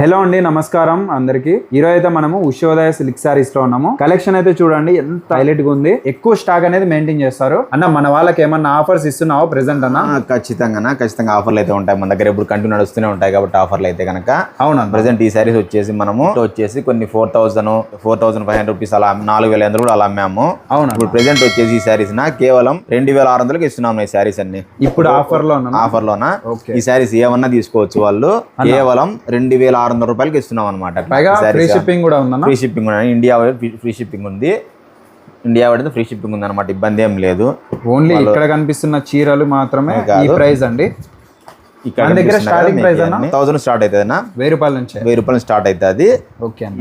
Hello అండి, నమస్కారం అందరికి. ఈరోజు అయితే మనము ఉషోదయ సిల్క్ సారీస్ లో ఉన్నాము. కలెక్షన్ అయితే చూడండి ఎంత హైలైట్ గా ఉంది. ఎక్కువ స్టాక్ అనేది మెయింటైన్ చేస్తారు అన్న. మన వాళ్ళకి ఏమన్నా ఆఫర్స్ ఇస్తున్నావో ప్రెసెంట్ అన్న? ఖచ్చితంగా ఆఫర్లు అయితే ఉంటాయి మన దగ్గర. ఇప్పుడు కంటిన్యూ నడుస్తూనే ఉంటాయి కాబట్టి ఆఫర్లు అయితే కనుక. అవునా? ప్రెసెంట్ ఈ సారీస్ వచ్చేసి మనము కొన్ని 4,500 రూపీస్ అలా 4,500 కూడా అలా అమ్మాము. అవునా? ఇప్పుడు ప్రెసెంట్ వచ్చేసి ఈ సారీస్ కేవలం 2,600కి ఇస్తున్నాము. ఈ సారీస్ అన్ని ఇప్పుడు ఆఫర్లోనా ఈ సారీస్ ఏమన్నా తీసుకోవచ్చు వాళ్ళు. కేవలం 2,600 రూపాయలకి ఇస్తున్నాం అనమాట. ఫ్రీ షిప్పింగ్ కూడా ఉంది. Free shipping India free shipping ఉంది. ఇండియా వాడితే ఫ్రీ షిప్పింగ్ ఉంది అనమాట. ఇబ్బంది ఏం లేదు. ఓన్లీ ఇక్కడ కనిపిస్తున్న చీరలు మాత్రమే ఈ ప్రైస్ అండి. ఇక్కడ దగ్గర స్టార్టింగ్ ప్రైస్ 1000 స్టార్ట్ అవుతుంది అన్న. 1000 రూపాయల నుంచి 1000 రూపాయలు స్టార్ట్ అవుతుంది.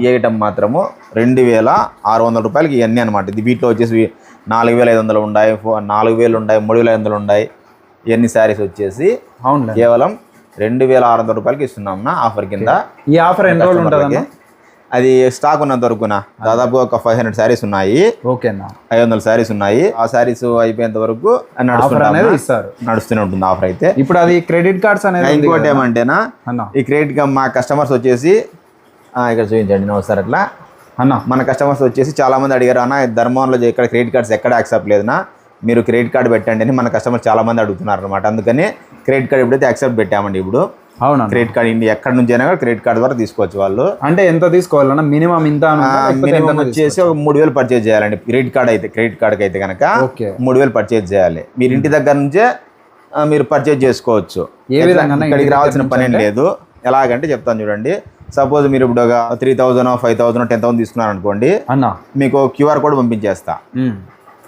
ఈ ఐటమ్ మాత్రము 2,600 రూపాయలకి ఇవన్నీ అనమాట. ఇది వీటిలో వచ్చేసి 4,500 ఉన్నాయి, 4,000 ఉన్నాయి, 3,500 ఉన్నాయి. ఇవన్నీ శారీస్ వచ్చేసి కేవలం 2,600 రూపాయలకి ఇస్తున్నాం ఆఫర్ కింద. ఈ ఆఫర్ ఎన్ని రోజులు ఉంటుంది? అది స్టాక్ ఉన్నంత వరకునా దాదాపు ఒక 500 శారీస్ ఉన్నాయి. ఓకేనా? 500 శారీస్ ఉన్నాయి. ఆ శారీస్ అయిపోయేంత వరకు నడుస్తూనే ఉంటుంది ఆఫర్ అయితే. ఇప్పుడు అది క్రెడిట్ కార్డ్స్ అనేది ఇంకోటి ఏమంటేనా, ఈ క్రెడిట్ కార్డ్ మా కస్టమర్స్ వచ్చేసి ఇక్కడ చూపించండి ఒకసారి అట్లా అన్న. మన కస్టమర్స్ వచ్చేసి చాలా మంది అడిగారు అన్న, ధర్మంలో ఇక్కడ క్రెడిట్ కార్డ్స్ ఎక్కడ యాక్సెప్ట్ లేదునా, మీరు క్రెడిట్ కార్డు పెట్టండి అని మన కస్టమర్ చాలా మంది అడుగుతున్నారు అనమాట. అందుకని క్రెడిట్ కార్డు ఎప్పుడైతే యాక్సెప్ట్ పెట్టామండి. ఇప్పుడు అవునా? క్రెడిట్ కార్డు ఇండియా ఎక్కడి నుంచి అయినా క్రెడిట్ కార్డు ద్వారా తీసుకోవచ్చు వాళ్ళు. అంటే ఎంత తీసుకోవాలన్నా మినిమం ఇంత? మినిమం వచ్చేసి ఒక 3,000 పర్చేజ్ చేయాలండి. క్రెడిట్ కార్డుకి అయితే కనుక 3,000 పర్చేజ్ చేయాలి. మీరు ఇంటి దగ్గర నుంచే మీరు పర్చేజ్ చేసుకోవచ్చు. ఏ విధంగా? ఇక్కడికి రావాల్సిన పని ఏం లేదు. ఎలాగంటే చెప్తాను చూడండి. సపోజ్ మీరు ఇప్పుడు ఒక 3,000, 5,000, 10,000 తీసుకున్నారు అనుకోండి అన్న, మీకు క్యూఆర్ కోడ్ పంపించేస్తా.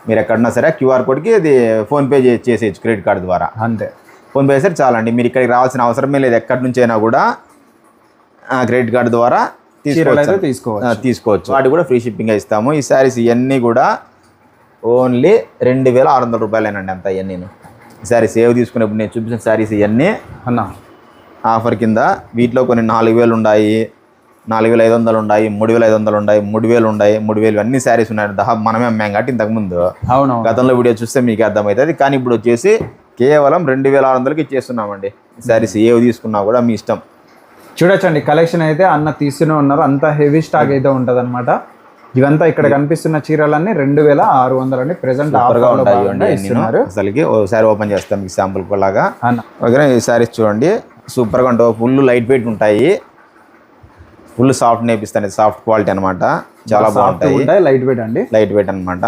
మీరు ఎక్కడున్నా సరే క్యూఆర్ కోడ్కి అది ఫోన్పే చేసేయచ్చు క్రెడిట్ కార్డు ద్వారా. అంతే, ఫోన్పే చేస్తే చాలండి. మీరు ఇక్కడికి రావాల్సిన అవసరమే లేదు. ఎక్కడి నుంచి అయినా కూడా క్రెడిట్ కార్డు ద్వారా తీసుకోవచ్చు. వాటి కూడా ఫ్రీ షిప్పింగ్ ఇస్తాము. ఈ శారీస్ ఇవన్నీ కూడా ఓన్లీ 2,600 రూపాయలేనండి అంత. ఇవన్నీ ఈ శారీస్ ఏవి తీసుకునేప్పుడు నేను చూపించిన శారీస్ ఇవన్నీ అన్న ఆఫర్ కింద. వీటిలో కొన్ని 4,000 ఉన్నాయి, 4,500 ఉన్నాయి, 3,500 ఉన్నాయి, 3,000 ఉన్నాయి, 3,000 అన్ని శారీస్ ఉన్నాయి. మనమే అమ్మాం కాబట్టి ఇంతకుముందు గతంలో వీడియో చూస్తే మీకు అర్థమవుతుంది. కానీ ఇప్పుడు వచ్చేసి కేవలం 2,600కి ఇచ్చేస్తున్నామండి. శారీస్ ఏవి తీసుకున్నా కూడా మీ ఇష్టం. చూడొచ్చండి, కలెక్షన్ అయితే అన్న తీస్తూనే ఉన్నారు. అంత హెవీ స్టాక్ అయితే ఉంటుంది అనమాట. ఇవంతా ఇక్కడ కనిపిస్తున్న చీరలన్నీ 2,600 అండి. ప్రెసెంట్ ఆఫర్గా ఉంటాయి. అసలుకి ఒకసారి ఓపెన్ చేస్తాం మీకు శాంపుల్ లాగా. ఓకేనా? ఈ శారీస్ చూడండి, సూపర్గా ఉంటాయి. ఫుల్ లైట్ వెయిట్ ఉంటాయి, ఫుల్ సాఫ్ట్ నేపిస్తాను. సాఫ్ట్ క్వాలిటీ అనమాట. చాలా బాగుంటాయి. లైట్ వెయిట్ అండి, లైట్ వెయిట్ అనమాట.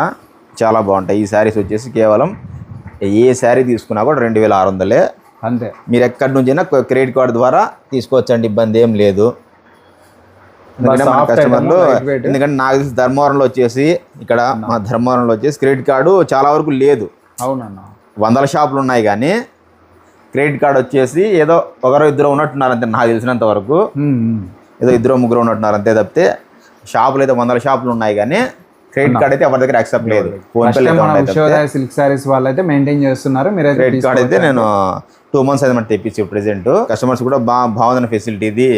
చాలా బాగుంటాయి. ఈ శారీస్ వచ్చేసి కేవలం ఏ శారీ తీసుకున్నా కూడా 2,600 అంతే. మీరు ఎక్కడి నుంచి అయినా క్రెడిట్ కార్డు ద్వారా తీసుకోవచ్చండి. ఇబ్బంది ఏం లేదు. కస్టమర్లు ఎందుకంటే నాకు తెలిసి ధర్మవరంలో వచ్చేసి ఇక్కడ మా ధర్మవరంలో వచ్చేసి క్రెడిట్ కార్డు చాలా వరకు లేదు. అవునన్న, 100 షాపులు ఉన్నాయి కానీ క్రెడిట్ కార్డు వచ్చేసి ఏదో ఒకరో ఇద్దరు ఉన్నట్టున్నారు అంతే. నాకు తెలిసినంత వరకు ఏదో 2-3 ఉన్నట్టున్నారు అంతే తప్పితే షాపులు అయితే 100 షాపులు ఉన్నాయి కానీ క్రెడిట్ కార్డ్ అయితే ఎవరి దగ్గర యాక్సెప్ట్ లేదు. సిల్క్ సారీస్ వాళ్ళు అయితే మెయింటైన్ చేస్తున్నారు. మీరు క్రెడిట్ కార్డ్ అయితే నేను 2 months అయితే మనం తెప్పించి ప్రెసెంట్ కస్టమర్స్ కూడా బాగుంది ఫెసిలిటీ. ఇది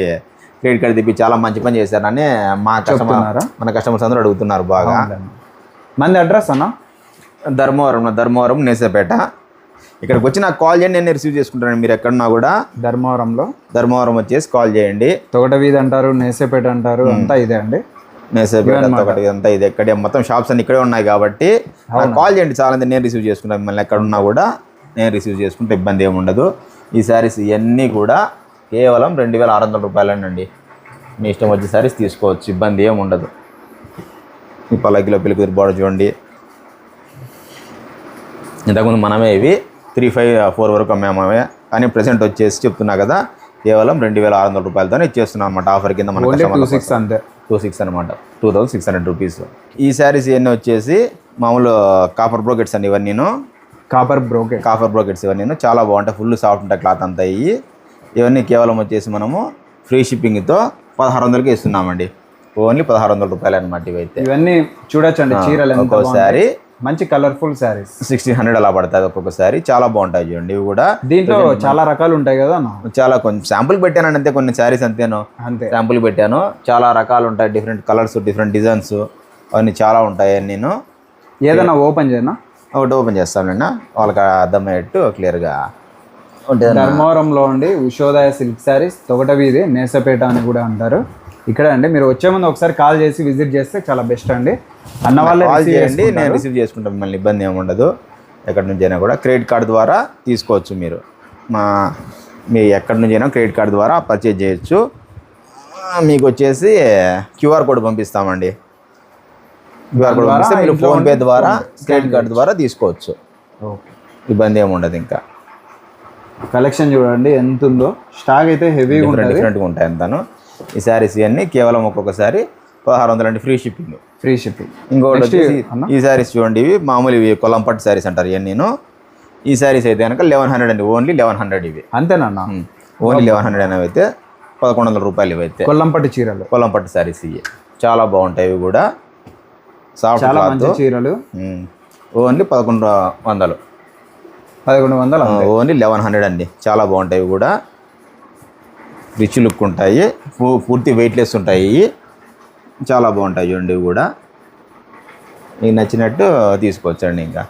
క్రెడిట్ కార్డ్ తెప్పి చాలా మంచి పని చేశారని మన కస్టమర్స్ అందరూ అడుగుతున్నారు బాగా. మంది అడ్రస్ అన్న? ధర్మవరం నేసేపేట. ఇక్కడికి వచ్చి నాకు కాల్ చేయండి, నేను రిసీవ్ చేసుకుంటాను. మీరు ఎక్కడున్నా కూడా ధర్మవరం వచ్చేసి కాల్ చేయండి. తోట వీధి అంటారు, నేసేపేట అంటారు, అంతా ఇదే అండి. నేసేపేట అంతా ఇది ఎక్కడే. మొత్తం షాప్స్ అన్ని ఇక్కడే ఉన్నాయి కాబట్టి కాల్ చేయండి. చాలా నేను రిసీవ్ చేసుకుంటాను. మిమ్మల్ని ఎక్కడున్నా కూడా నేను రిసీవ్ చేసుకుంటే ఇబ్బంది ఏమి ఉండదు. ఈ శారీస్ ఇవన్నీ కూడా కేవలం 2,600 రూపాయలేనండి. మీ ఇష్టం వచ్చే శారీస్ తీసుకోవచ్చు, ఇబ్బంది ఏమి ఉండదు. ఈ పల్లకిలో పెళ్లికూతురు బోర్డర్ చూడండి. ఇంతకుముందు మనమే ఇవి 3,500-4 వరకు అమ్మామే. కానీ ప్రెసెంట్ వచ్చేసి చెప్తున్నా కదా, కేవలం 2,600 రూపాయలతోనే ఇచ్చేస్తున్నాం అనమాట. ఆఫర్ కింద మన 26 అనమాట, 2,600 రూపీస్. ఈ శారీస్ ఇవన్నీ వచ్చేసి మామూలు కాపర్ బ్రోకెట్స్ అండి. ఇవన్నీ కాపర్ బ్రోకెట్స్ ఇవన్నీ చాలా బాగుంటాయి. ఫుల్ సాఫ్ట్ ఉంటాయి క్లాత్ అంతా. ఇవన్నీ కేవలం వచ్చేసి మనము ఫ్రీ షిప్పింగ్తో 1,600కి ఇస్తున్నామండి. ఓన్లీ 1,600 రూపాయలు అనమాట. ఇవైతే ఇవన్నీ చూడొచ్చండి. చీరలు ఒక్కోసారి మంచి కలర్ఫుల్ శారీస్ 1,600 అలా పడుతుంది ఒక్కొక్కసారి. చాలా బాగుంటాయి చూడండి. ఇవి కూడా దీంట్లో చాలా రకాలు ఉంటాయి కదా. చాలా కొంచెం శాంపుల్ పెట్టాను అంతే, కొన్ని శారీస్ అంతేను శాంపుల్ పెట్టాను. చాలా రకాలు ఉంటాయి, డిఫరెంట్ కలర్స్, డిఫరెంట్ డిజైన్స్, అవన్నీ చాలా ఉంటాయి. నేను ఏదైనా ఓపెన్ చేయనా? ఒకటి ఓపెన్ చేస్తాను నిన్న వాళ్ళకి అర్థమయ్యేట్టు క్లియర్గా. ధర్మవరంలో ఉండి ఉషోదయ సిల్క్ శారీస్ తొగట వీధి నేసపేట అని కూడా అంటారు. ఇక్కడ అండి మీరు వచ్చే ముందు ఒకసారి కాల్ చేసి విజిట్ చేస్తే చాలా బెస్ట్ అండి. అన్న వాళ్ళే కాల్ చేయండి, నేను రిసీవ్ చేసుకుంటాను, మిమ్మల్ని ఇబ్బంది ఏమి ఉండదు. ఎక్కడి నుంచి అయినా కూడా క్రెడిట్ కార్డు ద్వారా తీసుకోవచ్చు. మీరు ఎక్కడి నుంచి అయినా క్రెడిట్ కార్డు ద్వారా పర్చేజ్ చేయొచ్చు. మీకు వచ్చేసి క్యూఆర్ కోడ్ పంపిస్తామండి. క్యూఆర్ కోడ్ పంపిస్తే మీరు ఫోన్పే ద్వారా క్రెడిట్ కార్డు ద్వారా తీసుకోవచ్చు. ఇబ్బంది ఏమి ఉండదు. ఇంకా కలెక్షన్ చూడండి ఎంత ఉందో. స్టాక్ అయితే హెవీగా ఉంటుంది, డిఫరెంట్గా ఉంటాయి అంతాను. ఈ శారీస్ ఇవన్నీ కేవలం ఒక్కొక్కసారి 1600 అండి, ఫ్రీ షిప్పింగ్. ఇంకోటి వచ్చేసి ఈ శారీస్ చూడండి, ఇవి మామూలు ఇవి కొల్లంపట్టు శారీస్ అంటారు. ఇవన్నీ ఈ శారీస్ అయితే కనుక 1100 అండి, ఓన్లీ 1100 ఇవి. అంతేనన్నా? ఓన్లీ 1100 అనేవి అయితే 1100 రూపాయలు ఇవి అయితే. కొల్లంపట్టు చీరలు, కొల్లంపట్టు శారీస్ ఇవి చాలా బాగుంటాయి. ఇవి కూడా సాఫ్ట్, చాలా మంచి చీరలు. ఓన్లీ 1100. ఓన్లీ 1100 అండి, చాలా బాగుంటాయి. ఇవి కూడా రిచ్ లుక్ ఉంటాయి, పూర్తి వెయిట్లెస్ ఉంటాయి, చాలా బాగుంటాయి. చూడండి ఇవి కూడా మీకు నచ్చినట్టు తీసుకోవచ్చండి. ఇంకా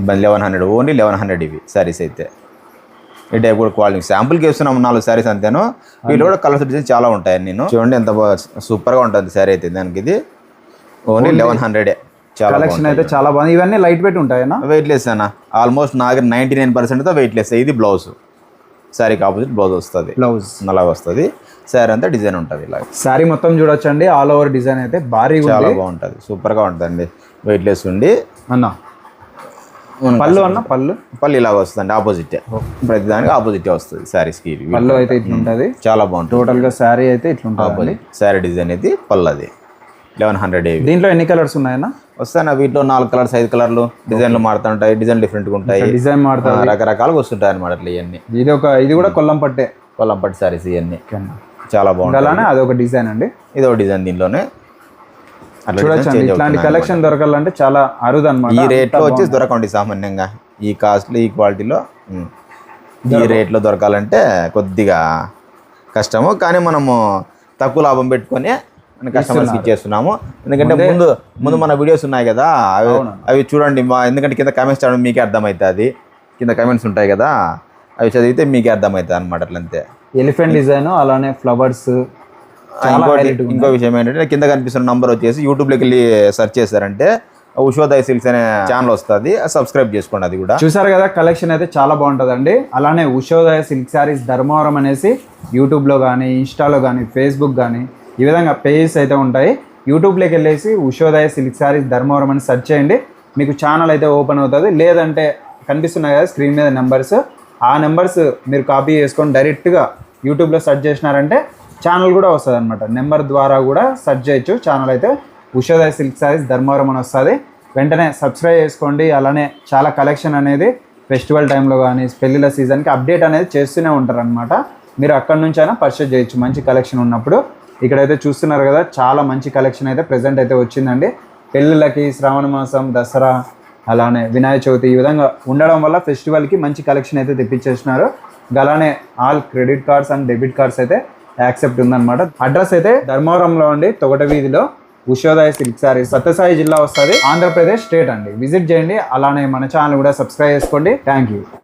ఇబ్బంది 1100, ఓన్లీ 1100 ఇవి శారీస్ అయితే. ఈ టైప్ కూడా క్వాలిటీ శాంపుల్కి వేస్తున్నాము 4 శారీస్ అంతేను. వీళ్ళు కూడా కలర్స్ డిజైన్స్ చాలా ఉంటాయి. నేను చూడండి ఎంత సూపర్గా ఉంటుంది శారీ అయితే. దానికి ఇది ఓన్లీ 1100. చాలా కలెక్షన్ అయితే చాలా బాగుంది. ఇవన్నీ లైట్ వెయిట్ ఉంటాయన్నా? వెయిట్లెస్ అన్న, ఆల్మోస్ట్ నా దగ్గర 99%తో వెయిట్లెస్. ఇది బ్లౌజ్, శారీకి ఆపోజిట్ బ్లౌజ్ వస్తుంది. బ్లౌజ్ అలాగ వస్తుంది. శారీ అంతా డిజైన్ ఉంటుంది. ఇలా శారీ మొత్తం చూడొచ్చండి, ఆల్ ఓవర్ డిజైన్ అయితే భారీగా చాలా బాగుంటుంది, సూపర్గా ఉంటుందండి. వెయిట్లెస్ ఉండి అన్న పళ్ళు అన్న పళ్ళు ఇలాగ వస్తుంది, ఆపోజిట్. ప్రతి దానికి ఆపోజిట్ వస్తుంది శారీస్కి. పళ్ళు అయితే ఇట్లా ఉంటుంది, చాలా బాగుంటుంది. టోటల్గా శారీ అయితే ఇట్లా ఉంటుంది. ఆపోజిట్ శారీ డిజైన్ అయితే పళ్ళు అది 1100. దీంట్లో ఎన్ని కలర్స్ ఉన్నాయన్నా? వస్తాయి వీటిలో 4 కలర్స్ 5 కలర్లు. డిజైన్లు మారుతుంటాయి, డిజైన్ డిఫరెంట్గా ఉంటాయి, డిజైన్ మారుతాయి, రకరకాలుగా వస్తుంటాయి అనమాట. అట్లా ఇవన్నీ ఇది కూడా కొల్లంపట్టే, కొల్లంపట్టు శారీస్ ఇవన్నీ చాలా బాగుంటుంది. అలానే అదొక డిజైన్ అండి, ఇదొక డిజైన్. దీనిలోనే చూడొచ్చండి. ఇట్లాంటి కలెక్షన్ దొరకాలంటే చాలా అరుదు అనమాట. ఈ రేట్లో వచ్చేసి దొరకండి సామాన్యంగా. ఈ కాస్ట్లో, ఈ క్వాలిటీలో, ఈ రేట్లో దొరకాలంటే కొద్దిగా కష్టము. కానీ మనము తక్కువ లాభం పెట్టుకొని కస్టమర్స్కి ఇచ్చేస్తున్నాము. ఎందుకంటే ముందు మన వీడియోస్ ఉన్నాయి కదా, అవి చూడండి. ఎందుకంటే కింద కామెంట్స్ చదవడం మీకే అర్థమవుతుంది. కింద కామెంట్స్ ఉంటాయి కదా, అవి చదివితే మీకే అర్థమవుతుంది అనమాట. అట్లంతే. ఎలిఫెంట్ డిజైన్, అలానే ఫ్లవర్స్. ఇంకో విషయం ఏంటంటే కింద కనిపిస్తున్న నంబర్ వచ్చేసి యూట్యూబ్లోకి వెళ్ళి సెర్చ్ చేశారంటే ఉషోదయ సిల్క్స్ అనే ఛానల్ వస్తుంది, సబ్స్క్రైబ్ చేసుకోండి. అది కూడా చూసారు కదా, కలెక్షన్ అయితే చాలా బాగుంటుందండి. అలానే ఉషోదయ సిల్క్ శారీస్ ధర్మవరం అనేసి యూట్యూబ్లో కానీ, ఇన్స్టాలో కానీ, ఫేస్బుక్ కానీ ఈ విధంగా పేజెస్ అయితే ఉంటాయి. యూట్యూబ్లోకి వెళ్ళేసి ఉషోదయ సిల్క్ శారీస్ ధర్మవరం అని సెర్చ్ చేయండి, మీకు ఛానల్ అయితే ఓపెన్ అవుతుంది. లేదంటే కనిపిస్తున్నాయి కదా స్క్రీన్ మీద నెంబర్స్, ఆ నెంబర్స్ మీరు కాపీ చేసుకొని డైరెక్ట్గా యూట్యూబ్లో సెర్చ్ చేసినారంటే ఛానల్ కూడా వస్తుంది అనమాట. నెంబర్ ద్వారా కూడా సెర్చ్ చేయొచ్చు. ఛానల్ అయితే ఉషోదయ సిల్క్ శారీస్ ధర్మవరం అని వస్తుంది. వెంటనే సబ్స్క్రైబ్ చేసుకోండి. అలానే చాలా కలెక్షన్ అనేది ఫెస్టివల్ టైంలో కానీ, పెళ్ళిళ్ళ సీజన్కి అప్డేట్ అనేది చేస్తూనే ఉంటారు అనమాట. మీరు అక్కడ నుంచి అయినా పర్చేజ్ చేయొచ్చు మంచి కలెక్షన్ ఉన్నప్పుడు. ఇక్కడైతే చూస్తున్నారు కదా, చాలా మంచి కలెక్షన్ అయితే ప్రజెంట్ అయితే వచ్చిందండి. పెళ్ళిళ్ళకి, శ్రావణ మాసం, దసరా, అలానే వినాయక చవితి ఈ విధంగా ఉండడం వల్ల ఫెస్టివల్కి మంచి కలెక్షన్ అయితే తెప్పించేసినారు. అలానే all credit cards and debit cards అయితే యాక్సెప్ట్ ఉందన్నమాట. అడ్రస్ అయితే ధర్మవరంలో ఉండి తొగట వీధిలో ఉషోదయ సిల్క్ శారీస్, సత్యసాయి జిల్లా వస్తుంది, ఆంధ్రప్రదేశ్ స్టేట్ అండి. విజిట్ చేయండి. అలానే మన ఛానల్ కూడా సబ్స్క్రైబ్ చేసుకోండి. Thank you.